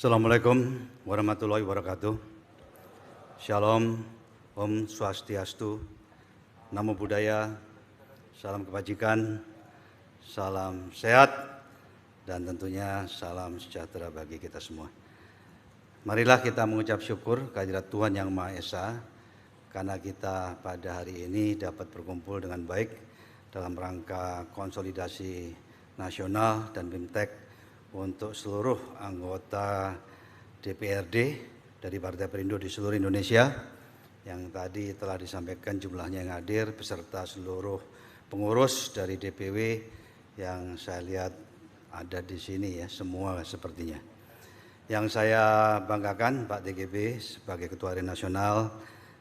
Assalamualaikum warahmatullahi wabarakatuh. Shalom, Om Swastiastu, Namo Buddhaya, salam kebajikan, salam sehat, dan tentunya salam sejahtera bagi kita semua. Marilah kita mengucap syukur kehadirat Tuhan Yang Maha Esa, karena kita pada hari ini dapat berkumpul dengan baik dalam rangka konsolidasi nasional dan BIMTEK untuk seluruh anggota DPRD dari Partai Perindo di seluruh Indonesia yang tadi telah disampaikan jumlahnya yang hadir beserta seluruh pengurus dari DPW yang saya lihat ada di sini ya, semua sepertinya. Yang saya banggakan Pak DGB sebagai Ketua Harian Nasional,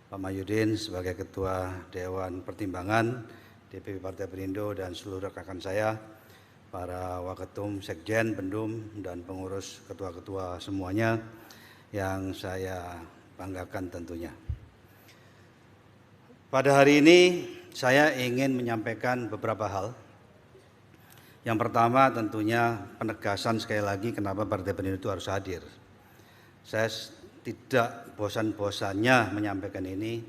Pak Mahyudin sebagai Ketua Dewan Pertimbangan DPW Partai Perindo, dan seluruh rekan saya, para waketum, sekjen, pendum, dan pengurus ketua-ketua semuanya yang saya banggakan tentunya. Pada hari ini saya ingin menyampaikan beberapa hal. Yang pertama tentunya penegasan sekali lagi kenapa Partai Perindo itu harus hadir. Saya tidak bosan-bosannya menyampaikan ini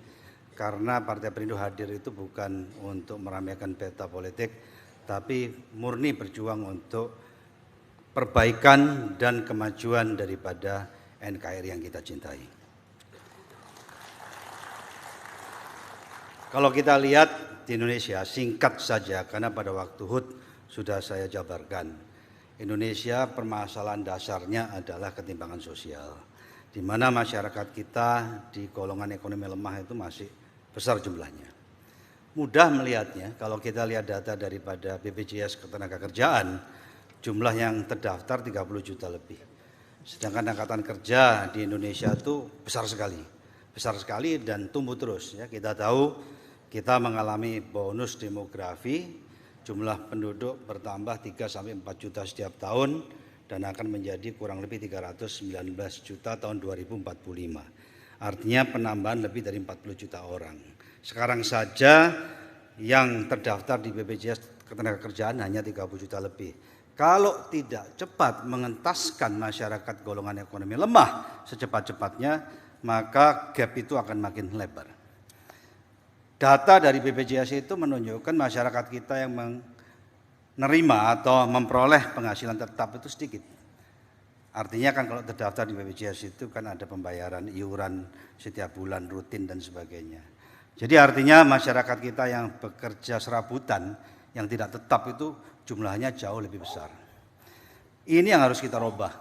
karena Partai Perindo hadir itu bukan untuk meramaikan peta politik, tapi murni berjuang untuk perbaikan dan kemajuan daripada NKRI yang kita cintai. Kalau kita lihat di Indonesia, singkat saja karena pada waktu HUT sudah saya jabarkan. Indonesia permasalahan dasarnya adalah ketimpangan sosial, di mana masyarakat kita di golongan ekonomi lemah itu masih besar jumlahnya. Mudah melihatnya kalau kita lihat data daripada BPJS Ketenagakerjaan, jumlah yang terdaftar 30 juta lebih. Sedangkan angkatan kerja di Indonesia itu besar sekali dan tumbuh terus. Ya, kita tahu kita mengalami bonus demografi, jumlah penduduk bertambah 3-4 juta setiap tahun dan akan menjadi kurang lebih 319 juta tahun 2045. Artinya penambahan lebih dari 40 juta orang. Sekarang saja yang terdaftar di BPJS Ketenagakerjaan hanya 30 juta lebih. Kalau tidak cepat mengentaskan masyarakat golongan ekonomi lemah secepat-cepatnya, maka gap itu akan makin lebar. Data dari BPJS itu menunjukkan masyarakat kita yang menerima atau memperoleh penghasilan tetap itu sedikit. Artinya kan kalau terdaftar di BPJS itu kan ada pembayaran iuran setiap bulan rutin dan sebagainya. Jadi artinya masyarakat kita yang bekerja serabutan, yang tidak tetap itu jumlahnya jauh lebih besar. Ini yang harus kita rubah.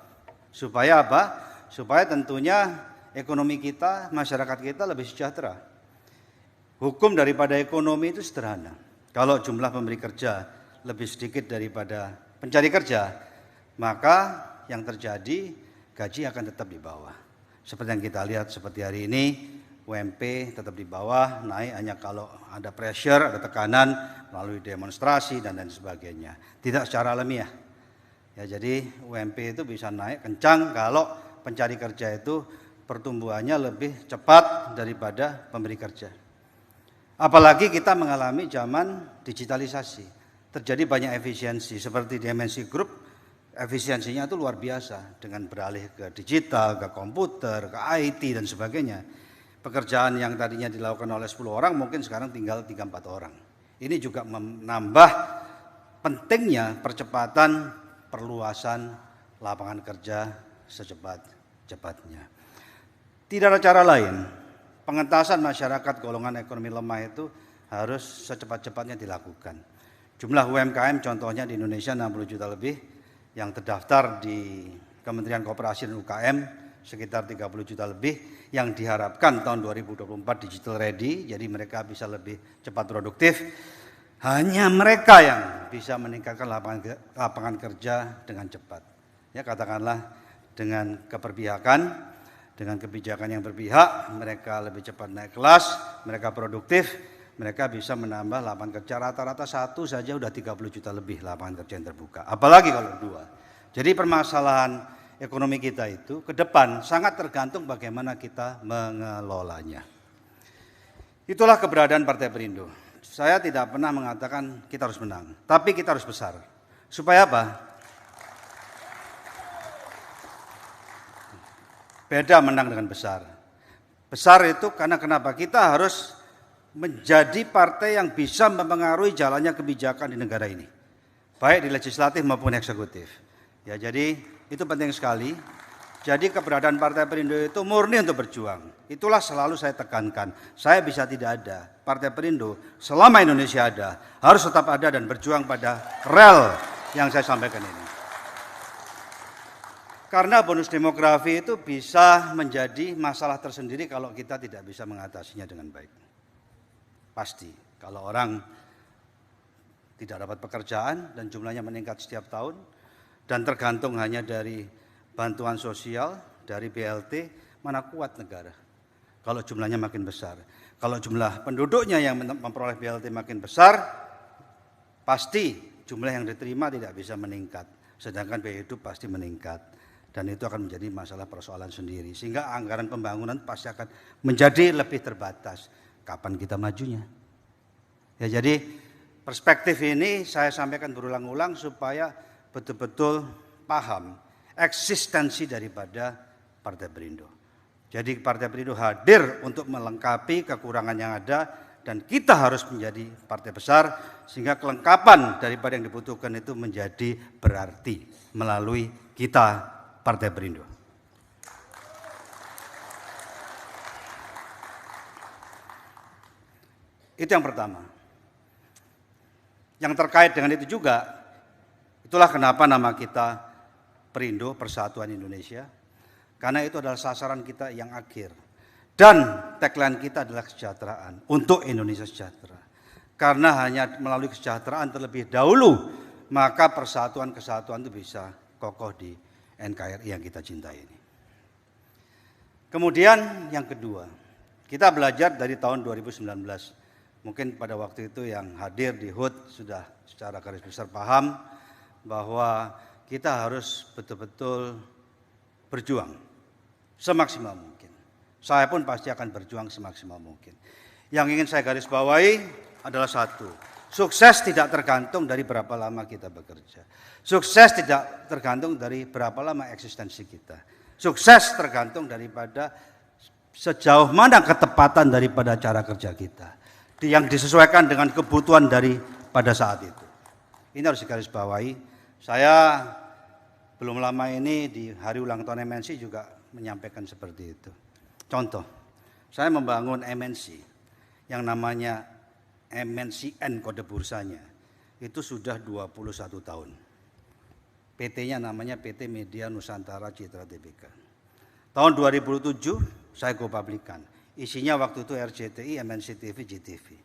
Supaya apa? Supaya tentunya ekonomi kita, masyarakat kita lebih sejahtera. Hukum daripada ekonomi itu sederhana. Kalau jumlah pemberi kerja lebih sedikit daripada pencari kerja, maka yang terjadi gaji akan tetap di bawah. Seperti yang kita lihat seperti hari ini, UMP tetap di bawah, naik hanya kalau ada pressure, ada tekanan melalui demonstrasi dan lain sebagainya. Tidak secara alamiah. Ya, jadi UMP itu bisa naik kencang kalau pencari kerja itu pertumbuhannya lebih cepat daripada pemberi kerja. Apalagi kita mengalami zaman digitalisasi. Terjadi banyak efisiensi seperti di MNC Group, efisiensinya itu luar biasa dengan beralih ke digital, ke komputer, ke IT dan sebagainya. Pekerjaan yang tadinya dilakukan oleh 10 orang mungkin sekarang tinggal 3-4 orang. Ini juga menambah pentingnya percepatan perluasan lapangan kerja secepat-cepatnya. Tidak ada cara lain. Pengentasan masyarakat golongan ekonomi lemah itu harus secepat-cepatnya dilakukan. Jumlah UMKM contohnya di Indonesia 60 juta lebih, yang terdaftar di Kementerian Koperasi dan UKM sekitar 30 juta lebih, yang diharapkan tahun 2024 digital ready, jadi mereka bisa lebih cepat produktif. Hanya mereka yang bisa meningkatkan lapangan kerja dengan cepat. Ya, katakanlah dengan keberpihakan, dengan kebijakan yang berpihak, mereka lebih cepat naik kelas, mereka produktif, mereka bisa menambah lapangan kerja rata-rata satu saja udah 30 juta lebih lapangan kerja yang terbuka. Apalagi kalau dua. Jadi permasalahan ekonomi kita itu ke depan sangat tergantung bagaimana kita mengelolanya. Itulah keberadaan Partai Perindo. Saya tidak pernah mengatakan kita harus menang, tapi kita harus besar. Supaya apa? Beda menang dengan besar. Besar itu karena kenapa? Kita harus menjadi partai yang bisa mempengaruhi jalannya kebijakan di negara ini, baik di legislatif maupun eksekutif. Ya, jadi itu penting sekali. Jadi keberadaan Partai Perindo itu murni untuk berjuang. Itulah selalu saya tekankan. Saya bisa tidak ada. Partai Perindo selama Indonesia ada, harus tetap ada dan berjuang pada rel yang saya sampaikan ini. Karena bonus demografi itu bisa menjadi masalah tersendiri kalau kita tidak bisa mengatasinya dengan baik. Pasti, kalau orang tidak dapat pekerjaan dan jumlahnya meningkat setiap tahun dan tergantung hanya dari bantuan sosial, dari BLT, mana kuat negara kalau jumlahnya makin besar. Kalau jumlah penduduknya yang memperoleh BLT makin besar, pasti jumlah yang diterima tidak bisa meningkat, sedangkan biaya hidup pasti meningkat. Dan itu akan menjadi masalah persoalan sendiri, sehingga anggaran pembangunan pasti akan menjadi lebih terbatas. Kapan kita majunya? Ya, jadi perspektif ini saya sampaikan berulang-ulang supaya betul-betul paham eksistensi daripada Partai Perindo. Jadi Partai Perindo hadir untuk melengkapi kekurangan yang ada dan kita harus menjadi partai besar sehingga kelengkapan daripada yang dibutuhkan itu menjadi berarti melalui kita Partai Perindo. Itu yang pertama. Yang terkait dengan itu juga, itulah kenapa nama kita Perindo, Persatuan Indonesia. Karena itu adalah sasaran kita yang akhir. Dan tagline kita adalah kesejahteraan, untuk Indonesia sejahtera. Karena hanya melalui kesejahteraan terlebih dahulu, maka persatuan kesatuan itu bisa kokoh di NKRI yang kita cintai ini. Kemudian yang kedua, kita belajar dari tahun 2019. Mungkin pada waktu itu yang hadir di HUT sudah secara garis besar paham bahwa kita harus betul-betul berjuang semaksimal mungkin. Saya pun pasti akan berjuang semaksimal mungkin. Yang ingin saya garis bawahi adalah satu, sukses tidak tergantung dari berapa lama kita bekerja. Sukses tidak tergantung dari berapa lama eksistensi kita. Sukses tergantung daripada sejauh mana ketepatan daripada cara kerja kita yang disesuaikan dengan kebutuhan dari pada saat itu. Ini harus digarisbawahi. Saya belum lama ini di hari ulang tahun MNC juga menyampaikan seperti itu. Contoh, saya membangun MNC yang namanya MNCN kode bursanya itu sudah 21 tahun. PT-nya namanya PT Media Nusantara Citra Tbk. Tahun 2007 saya go publikan. Isinya waktu itu RCTI, MNC TV, GTV.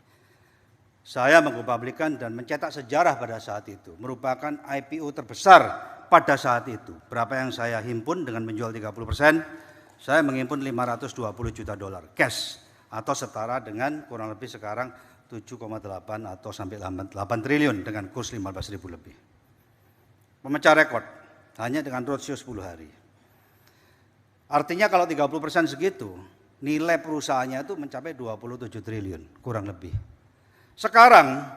Saya mengpublikan dan mencetak sejarah pada saat itu. Merupakan IPO terbesar pada saat itu. Berapa yang saya himpun dengan menjual 30%, saya menghimpun 520 juta dolar cash. Atau setara dengan kurang lebih sekarang 7,8 atau sampai 8 triliun dengan kurs 15.000 lebih. Pemecah rekor hanya dengan roadshow 10 hari. Artinya kalau 30% segitu, nilai perusahaannya itu mencapai 27 triliun, kurang lebih. Sekarang,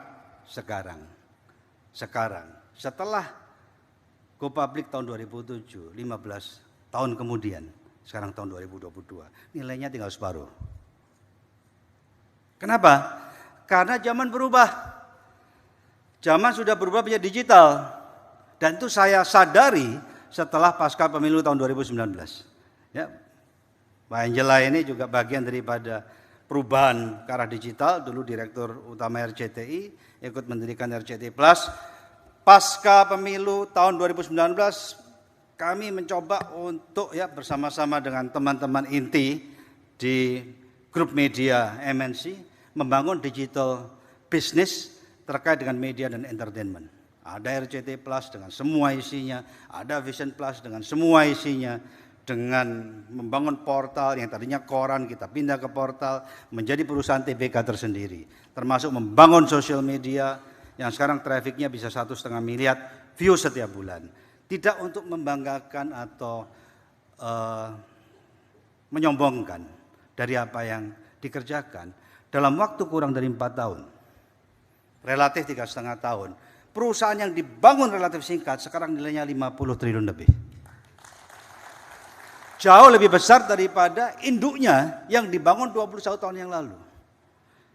setelah go public tahun 2007, 15 tahun kemudian, sekarang tahun 2022, nilainya tinggal separuh. Kenapa? Karena zaman berubah. Zaman sudah berubah menjadi digital. Dan itu saya sadari setelah pasca pemilu tahun 2019. Ya, Mbak Angela ini juga bagian daripada perubahan ke arah digital, dulu Direktur Utama RCTI, ikut mendirikan RCTI Plus. Pasca pemilu tahun 2019, kami mencoba untuk bersama-sama dengan teman-teman inti di grup media MNC, membangun digital business terkait dengan media dan entertainment. Ada RCTI Plus dengan semua isinya, ada Vision Plus dengan semua isinya, dengan membangun portal yang tadinya koran kita pindah ke portal menjadi perusahaan TBK tersendiri, termasuk membangun sosial media yang sekarang trafiknya bisa 1,5 miliar view setiap bulan. Tidak untuk membanggakan atau menyombongkan dari apa yang dikerjakan dalam waktu kurang dari 4 tahun, relatif 3,5 tahun, perusahaan yang dibangun relatif singkat sekarang nilainya 50 triliun lebih. jauh lebih besar daripada induknya yang dibangun 21 tahun yang lalu.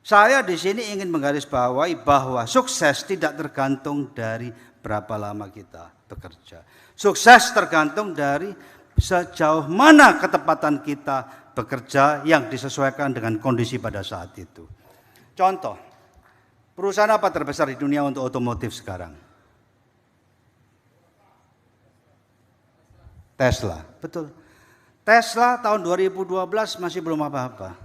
Saya di sini ingin menggarisbawahi bahwa sukses tidak tergantung dari berapa lama kita bekerja. Sukses tergantung dari sejauh mana ketepatan kita bekerja yang disesuaikan dengan kondisi pada saat itu. Contoh, perusahaan apa terbesar di dunia untuk otomotif sekarang? Tesla, betul. Tesla tahun 2012 masih belum apa-apa.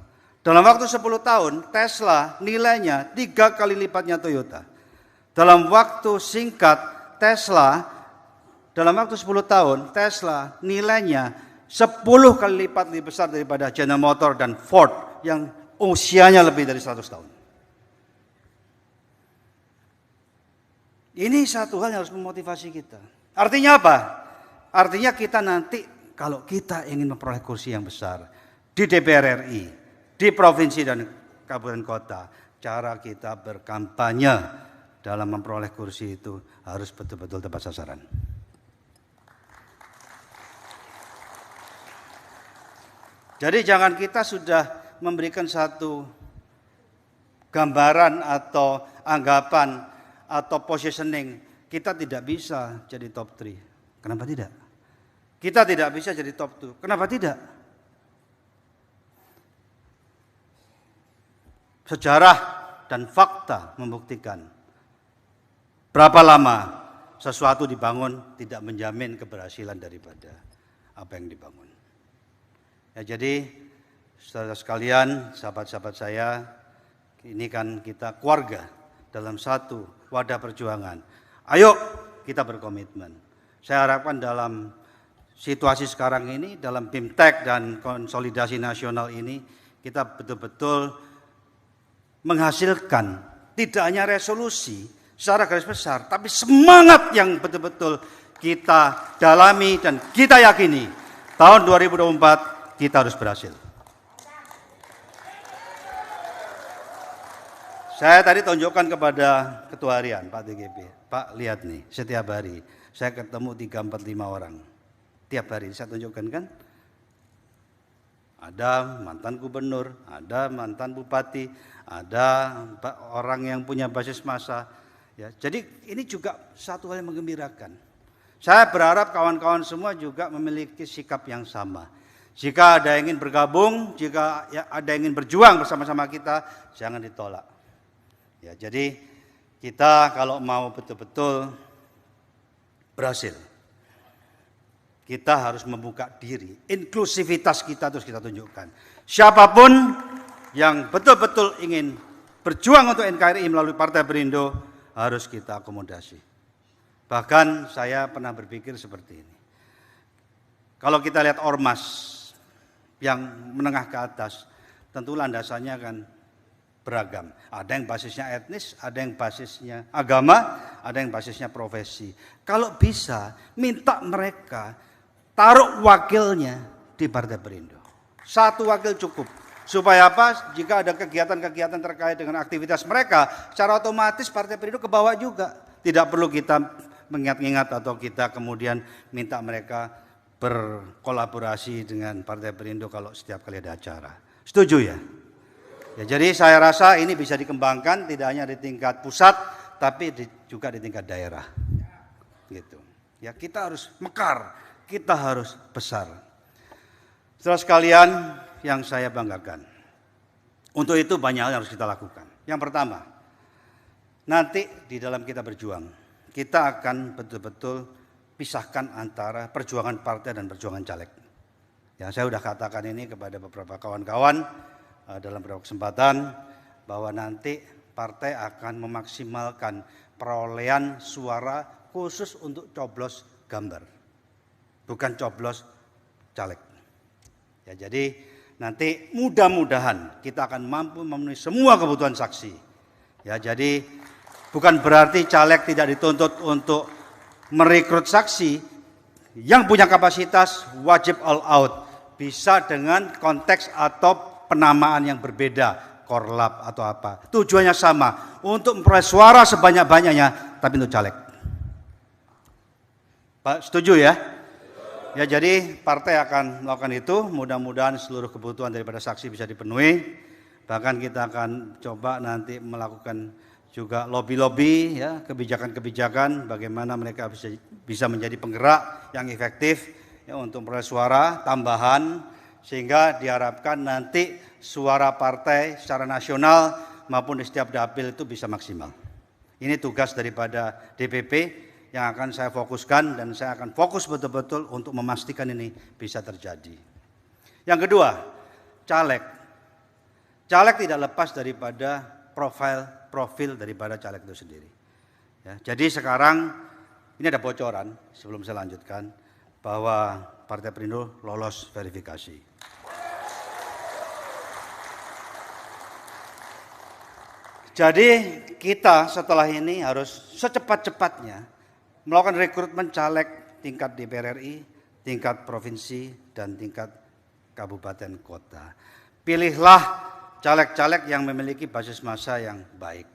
Dalam waktu 10 tahun, Tesla nilainya 3 kali lipatnya Toyota. Dalam waktu singkat, dalam waktu 10 tahun, Tesla nilainya 10 kali lipat lebih besar daripada General Motors dan Ford yang usianya lebih dari 100 tahun. Ini satu hal yang harus memotivasi kita. Artinya apa? Artinya kita nanti kalau kita ingin memperoleh kursi yang besar di DPR RI, di provinsi dan kabupaten kota, cara kita berkampanye dalam memperoleh kursi itu harus betul-betul tepat sasaran. Jadi jangan kita sudah memberikan satu gambaran atau anggapan atau positioning, kita tidak bisa jadi top 3. Kenapa tidak? Kita tidak bisa jadi top 2. Kenapa tidak? Sejarah dan fakta membuktikan berapa lama sesuatu dibangun tidak menjamin keberhasilan daripada apa yang dibangun. Ya, jadi saudara sekalian, sahabat-sahabat saya, ini kan kita keluarga dalam satu wadah perjuangan. Ayo kita berkomitmen. Saya harapkan dalam situasi sekarang ini, dalam BIMTEK dan konsolidasi nasional ini, kita betul-betul menghasilkan tidak hanya resolusi secara garis besar, tapi semangat yang betul-betul kita dalami dan kita yakini tahun 2024 kita harus berhasil. Saya tadi tunjukkan kepada Ketua Harian Pak TGP, Pak lihat nih, setiap hari saya ketemu 3, 4, 5 orang. Tiap hari saya tunjukkan kan. Ada mantan gubernur, ada mantan bupati, ada orang yang punya basis massa. Ya, jadi ini juga satu hal yang menggembirakan. Saya berharap kawan-kawan semua juga memiliki sikap yang sama. Jika ada yang ingin bergabung, jika ada yang ingin berjuang bersama-sama kita, jangan ditolak. Ya, jadi kita kalau mau betul-betul berhasil, kita harus membuka diri. Inklusivitas kita terus kita tunjukkan. Siapapun yang betul-betul ingin berjuang untuk NKRI melalui Partai Perindo harus kita akomodasi. Bahkan saya pernah berpikir seperti ini. Kalau kita lihat ormas yang menengah ke atas, tentu landasannya kan beragam. Ada yang basisnya etnis, ada yang basisnya agama, ada yang basisnya profesi. Kalau bisa, minta mereka taruh wakilnya di Partai Perindo. Satu wakil cukup. Supaya apa? Jika ada kegiatan-kegiatan terkait dengan aktivitas mereka, secara otomatis Partai Perindo ke bawah juga. Tidak perlu kita mengingat-ingat atau kita kemudian minta mereka berkolaborasi dengan Partai Perindo kalau setiap kali ada acara. Setuju ya? Ya, jadi saya rasa ini bisa dikembangkan tidak hanya di tingkat pusat, tapi juga di tingkat daerah. Gitu. Ya, kita harus mekar, kita harus besar. Saudara sekalian yang saya banggakan, untuk itu banyak hal yang harus kita lakukan. Yang pertama, nanti di dalam kita berjuang, kita akan betul-betul pisahkan antara perjuangan partai dan perjuangan caleg. Ya, saya sudah katakan ini kepada beberapa kawan-kawan dalam beberapa kesempatan bahwa nanti partai akan memaksimalkan perolehan suara khusus untuk coblos gambar, bukan coblos caleg. Ya, jadi nanti mudah-mudahan kita akan mampu memenuhi semua kebutuhan saksi. Ya, jadi bukan berarti caleg tidak dituntut untuk merekrut saksi yang punya kapasitas wajib all out. Bisa dengan konteks atau penamaan yang berbeda, korlap atau apa. Tujuannya sama, untuk memperoleh suara sebanyak-banyaknya, tapi untuk caleg. Pak, setuju ya? Ya, jadi partai akan melakukan itu, mudah-mudahan seluruh kebutuhan daripada saksi bisa dipenuhi. Bahkan kita akan coba nanti melakukan juga lobby-lobby ya, kebijakan-kebijakan bagaimana mereka bisa menjadi penggerak yang efektif ya, untuk memperoleh suara tambahan, sehingga diharapkan nanti suara partai secara nasional maupun di setiap dapil itu bisa maksimal. Ini tugas daripada DPP yang akan saya fokuskan, dan saya akan fokus betul-betul untuk memastikan ini bisa terjadi. Yang kedua, caleg. Caleg tidak lepas daripada profil daripada caleg itu sendiri. Ya, jadi sekarang ini ada bocoran sebelum saya lanjutkan bahwa Partai Perindo lolos verifikasi. Jadi kita setelah ini harus secepat-cepatnya melakukan rekrutmen caleg tingkat DPR RI, tingkat provinsi, dan tingkat kabupaten kota. Pilihlah caleg-caleg yang memiliki basis massa yang baik.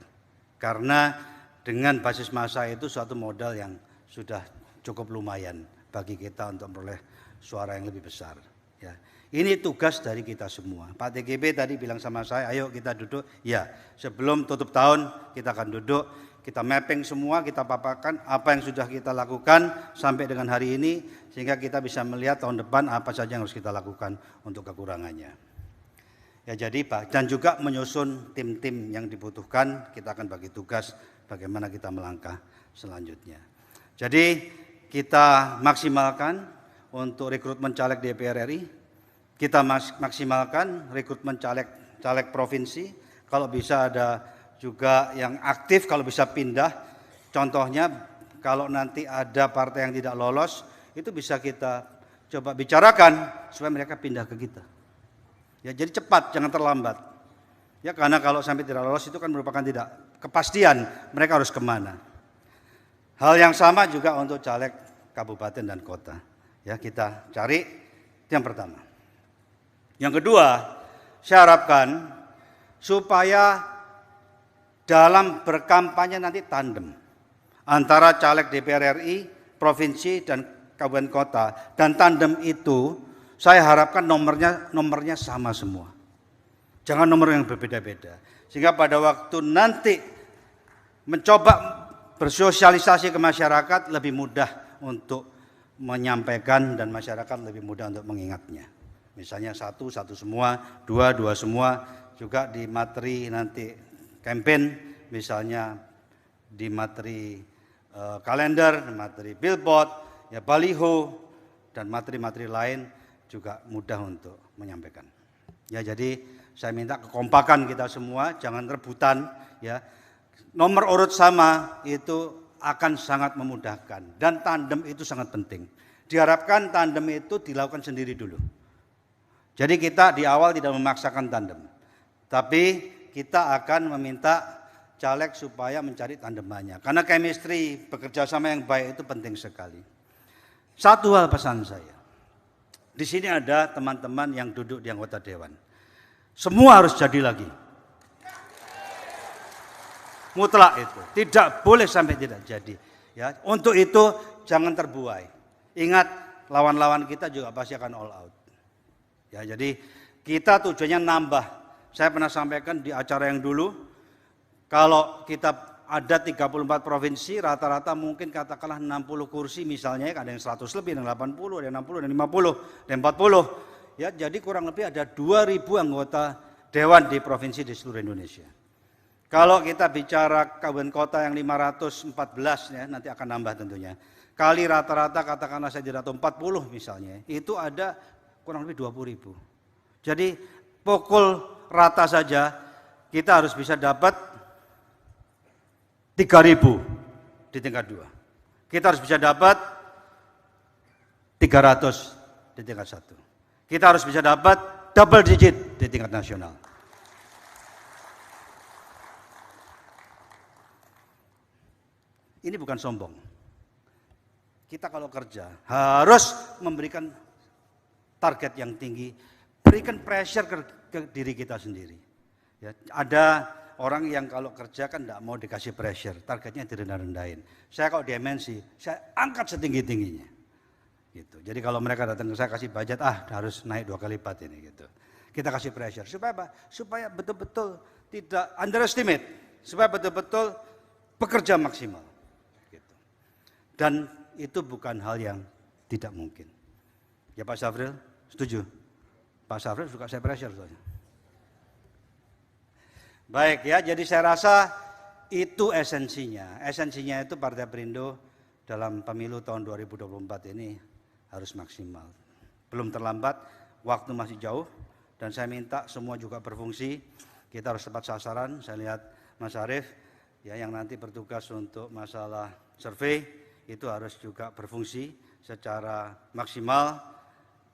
Karena dengan basis massa itu suatu modal yang sudah cukup lumayan bagi kita untuk memperoleh suara yang lebih besar. Ya. Ini tugas dari kita semua. Pak TGB tadi bilang sama saya, ayo kita duduk. Ya, sebelum tutup tahun kita akan duduk. Kita mapping semua, kita paparkan apa yang sudah kita lakukan sampai dengan hari ini, sehingga kita bisa melihat tahun depan apa saja yang harus kita lakukan untuk kekurangannya. Ya, jadi Pak, dan juga menyusun tim-tim yang dibutuhkan, kita akan bagi tugas bagaimana kita melangkah selanjutnya. Jadi kita maksimalkan untuk rekrutmen caleg DPR RI, kita maksimalkan rekrutmen caleg provinsi, kalau bisa ada juga yang aktif, kalau bisa pindah. Contohnya kalau nanti ada partai yang tidak lolos, itu bisa kita coba bicarakan supaya mereka pindah ke kita. Ya, jadi cepat, jangan terlambat. Ya, karena kalau sampai tidak lolos itu kan merupakan tidak kepastian mereka harus kemana. Hal yang sama juga untuk caleg kabupaten dan kota. Ya, kita cari itu yang pertama. Yang kedua, saya harapkan supaya dalam berkampanye nanti tandem antara caleg DPR RI, provinsi, dan kabupaten kota. Dan tandem itu saya harapkan nomornya sama semua. Jangan nomor yang berbeda-beda. Sehingga pada waktu nanti mencoba bersosialisasi ke masyarakat lebih mudah untuk menyampaikan, dan masyarakat lebih mudah untuk mengingatnya. Misalnya satu semua, dua semua, juga di materi nanti campaign, misalnya di materi kalender, materi billboard, ya baliho, dan materi-materi lain juga mudah untuk menyampaikan. Ya, jadi saya minta kekompakan kita semua, jangan rebutan. Ya, nomor urut sama itu akan sangat memudahkan, dan tandem itu sangat penting. Diharapkan tandem itu dilakukan sendiri dulu. Jadi kita di awal tidak memaksakan tandem, tapi kita akan meminta caleg supaya mencari tandemannya. Karena chemistry, bekerja sama yang baik itu penting sekali. Satu hal pesan saya. Di sini ada teman-teman yang duduk di anggota dewan. Semua harus jadi lagi. Mutlak itu. Tidak boleh sampai tidak jadi. Ya, untuk itu jangan terbuai. Ingat, lawan-lawan kita juga pasti akan all out. Ya, jadi kita tujuannya nambah. Saya pernah sampaikan di acara yang dulu, kalau kita ada 34 provinsi, rata-rata mungkin katakanlah 60 kursi misalnya, ada yang 100 lebih, ada yang 80, ada yang 60, ada yang 50, ada yang 40. Ya, jadi kurang lebih ada 2.000 anggota dewan di provinsi di seluruh Indonesia. Kalau kita bicara kabupaten kota yang 514 ya, nanti akan nambah tentunya. Kali rata-rata katakanlah saya tidak tahu 40 misalnya, itu ada kurang lebih 20.000. Jadi pukul rata saja kita harus bisa dapat 3.000 di tingkat 2. Kita harus bisa dapat 300 di tingkat 1. Kita harus bisa dapat double digit di tingkat nasional. Ini bukan sombong. Kita kalau kerja harus memberikan target yang tinggi, berikan pressure ke diri kita sendiri. Ya, ada orang yang kalau kerja kan tidak mau dikasih pressure, targetnya direndah-rendahin. Saya kalau dimensi, saya angkat setinggi-tingginya. Gitu. Jadi kalau mereka datang ke saya kasih budget, harus naik 2 kali lipat ini gitu. Kita kasih pressure supaya apa? Supaya betul-betul tidak underestimate, supaya betul-betul bekerja maksimal. Gitu. Dan itu bukan hal yang tidak mungkin. Ya Pak Syafril, setuju? Pak Syafril suka saya pressure soalnya. Baik ya, jadi saya rasa itu esensinya. Esensinya itu Partai Perindo dalam pemilu tahun 2024 ini harus maksimal. Belum terlambat, waktu masih jauh, dan saya minta semua juga berfungsi. Kita harus tepat sasaran. Saya lihat Mas Arief ya, yang nanti bertugas untuk masalah survei itu harus juga berfungsi secara maksimal.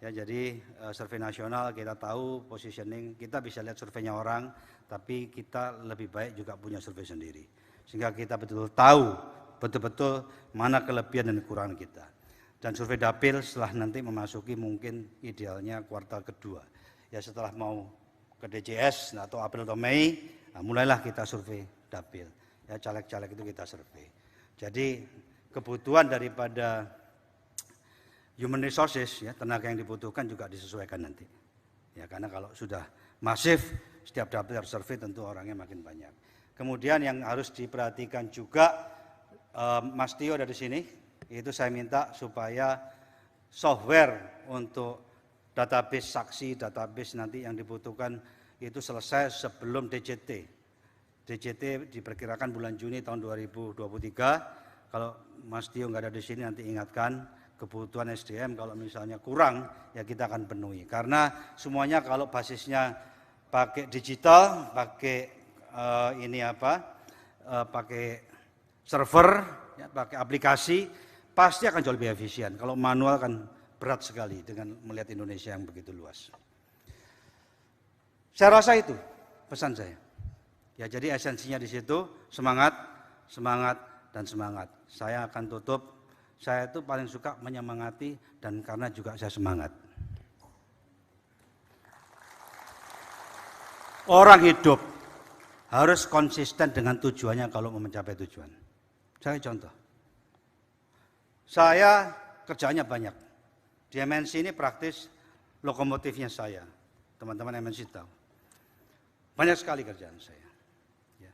Ya, jadi survei nasional kita tahu positioning, kita bisa lihat surveinya orang, tapi kita lebih baik juga punya survei sendiri. Sehingga kita betul-betul tahu betul-betul mana kelebihan dan kekurangan kita. Dan survei dapil setelah nanti memasuki mungkin idealnya kuartal kedua. Ya setelah mau ke DJS atau April atau Mei, mulailah kita survei dapil. Ya caleg-caleg itu kita survei. Jadi kebutuhan daripada human resources, ya, tenaga yang dibutuhkan juga disesuaikan nanti. Ya, karena kalau sudah masif, setiap dapil harus survei tentu orangnya makin banyak. Kemudian yang harus diperhatikan juga, Mas Tio dari sini, itu saya minta supaya software untuk database saksi, database nanti yang dibutuhkan itu selesai sebelum DJT. DJT diperkirakan bulan Juni tahun 2023. Kalau Mas Tio nggak ada di sini nanti ingatkan, kebutuhan SDM kalau misalnya kurang ya kita akan penuhi. Karena semuanya kalau basisnya pakai digital, pakai pakai server, ya, pakai aplikasi, pasti akan jauh lebih efisien. Kalau manual kan berat sekali dengan melihat Indonesia yang begitu luas. Saya rasa itu pesan saya. Ya, jadi esensinya di situ semangat, semangat, dan semangat. Saya akan tutup. Saya itu paling suka menyemangati dan karena juga saya semangat. Orang hidup harus konsisten dengan tujuannya kalau mau mencapai tujuan. Saya contoh. Saya kerjaannya banyak. Di MNC ini praktis lokomotifnya saya. Teman-teman MNC tahu. Banyak sekali kerjaan saya. Ya.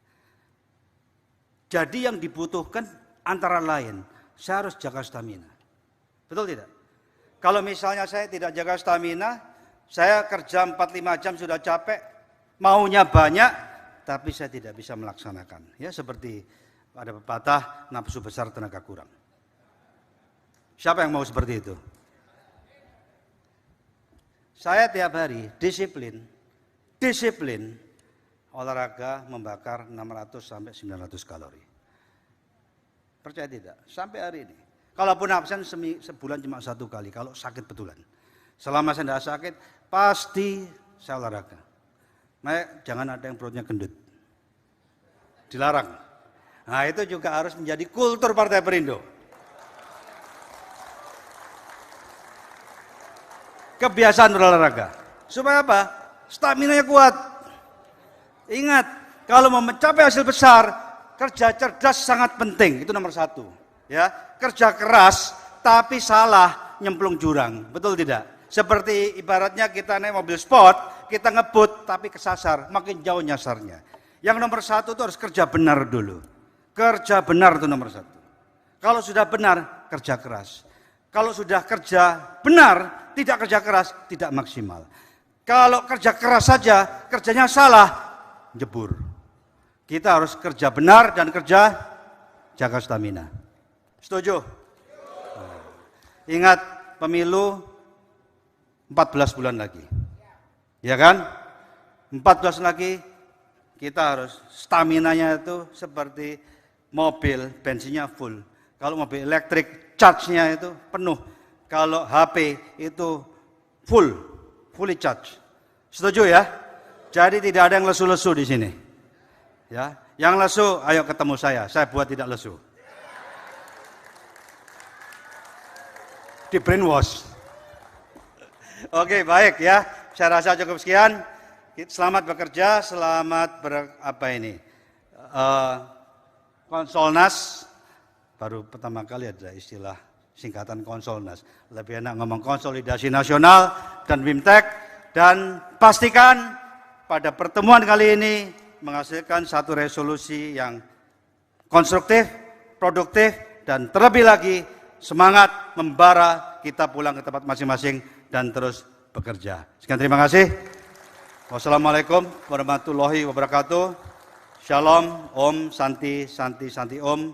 Jadi yang dibutuhkan antara lain, saya harus jaga stamina. Betul tidak? Kalau misalnya saya tidak jaga stamina, saya kerja 4-5 jam sudah capek, maunya banyak, tapi saya tidak bisa melaksanakan. Ya seperti ada pepatah, nafsu besar tenaga kurang. Siapa yang mau seperti itu? Saya tiap hari disiplin olahraga membakar 600 sampai 900 kalori. Percaya tidak? Sampai hari ini. Kalaupun absen sebulan cuma 1 kali, kalau sakit betulan. Selama saya tidak sakit, pasti saya olahraga. Nah, jangan ada yang perutnya gendut. Dilarang. Nah, itu juga harus menjadi kultur Partai Perindo. Kebiasaan berolahraga. Supaya apa? Staminanya kuat. Ingat, kalau mau mencapai hasil besar, kerja cerdas sangat penting, itu nomor 1. Ya, kerja keras tapi salah nyemplung jurang, betul tidak? Seperti ibaratnya kita naik mobil sport, kita ngebut tapi kesasar, makin jauh nyasarnya. Yang nomor 1 itu harus kerja benar dulu. Kerja benar itu nomor 1. Kalau sudah benar, kerja keras. Kalau sudah kerja benar, tidak kerja keras, tidak maksimal. Kalau kerja keras saja, kerjanya salah, jebur. Kita harus kerja benar dan kerja jaga stamina. Setuju? Ingat pemilu 14 bulan lagi. Ya kan? 14 lagi kita harus staminanya itu seperti mobil, bensinnya full. Kalau mobil elektrik, charge-nya itu penuh. Kalau HP itu fully charge. Setuju ya? Jadi tidak ada yang lesu-lesu di sini. Ya, yang lesu, ayo ketemu saya buat tidak lesu. Di brainwash. Oke, baik ya. Saya rasa cukup sekian. Selamat bekerja, selamat Konsolnas. Baru pertama kali ada istilah singkatan Konsolnas. Lebih enak ngomong konsolidasi nasional dan BIMTEK, dan pastikan pada pertemuan kali ini menghasilkan satu resolusi yang konstruktif, produktif, dan terlebih lagi semangat membara kita pulang ke tempat masing-masing dan terus bekerja. Sekian, terima kasih. Wassalamualaikum warahmatullahi wabarakatuh. Shalom, Om, Santi, Santi, Santi, Om.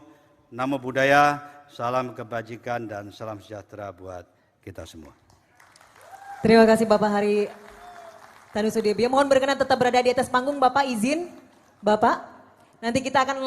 Namo Buddhaya, salam kebajikan dan salam sejahtera buat kita semua. Terima kasih Bapak Hari Tanusudibyo. Mohon berkenan tetap berada di atas panggung, Bapak izin. Bapak, nanti kita akan